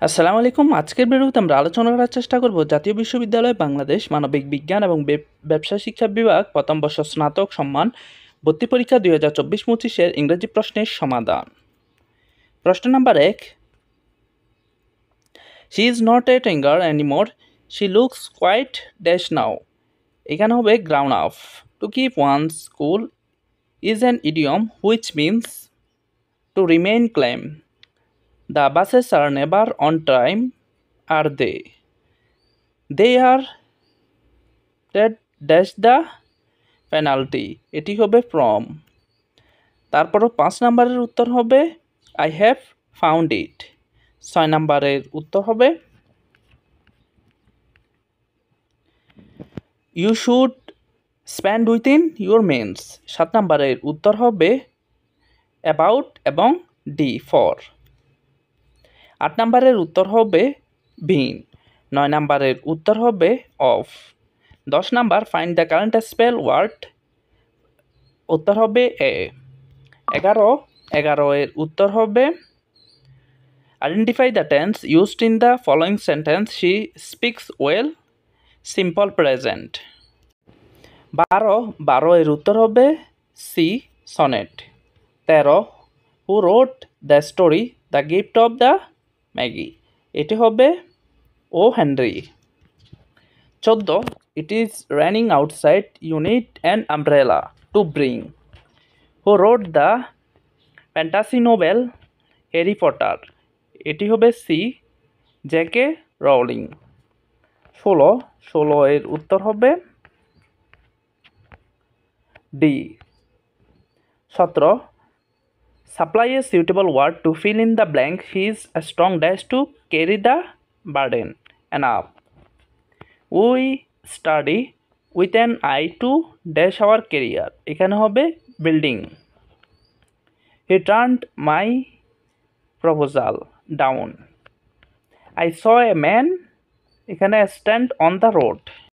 আসসালামু আলাইকুম। আজকের ভিডিওতে আমরা আলোচনা করার চেষ্টা করব জাতীয় বিশ্ববিদ্যালয় বাংলাদেশ মানবিক বিজ্ঞান এবং ব্যবসা শিক্ষা বিভাগ প্রথম বর্ষ স্নাতক সম্মান ভর্তি পরীক্ষা 2024-25 ইংরেজি প্রশ্নের সমাধান। প্রশ্ন number 1, she is not a teenager anymore, she looks quite dash now. এখানে হবে ground up. To keep one's cool is an idiom which means to remain calm. The buses are never on time, are they? They are that dash the penalty. এটি হবে from। তারপরও 5 নম্বরের উত্তর হবে I have found it। 6 নম্বরের উত্তর হবে You should spend within your means। 7 নম্বরের উত্তর হবে about এবং D for। 8 নম্বরের উত্তর হবে been। 9 নম্বরের উত্তর হবে of। 10 number find the correct spell word, উত্তর হবে এ। 11 এর উত্তর হবে identify the tense used in the following sentence, she speaks well, simple present. 12 এর উত্তর হবে C sonnet. 13 who wrote the story the gift of the magi, এটি হবে O Henry. 14 it is raining outside, you need an umbrella to bring. Who wrote the fantasy novel Harry Potter, এটি হবে C JK Rowling. 16 এর উত্তর হবে D. 17 supply a suitable word to fill in the blank, he is a strong dash to carry the burden enough. We study with an eye to dash our career, এখানে হবে building. He turned my proposal down. I saw a man, এখানে stand on the road.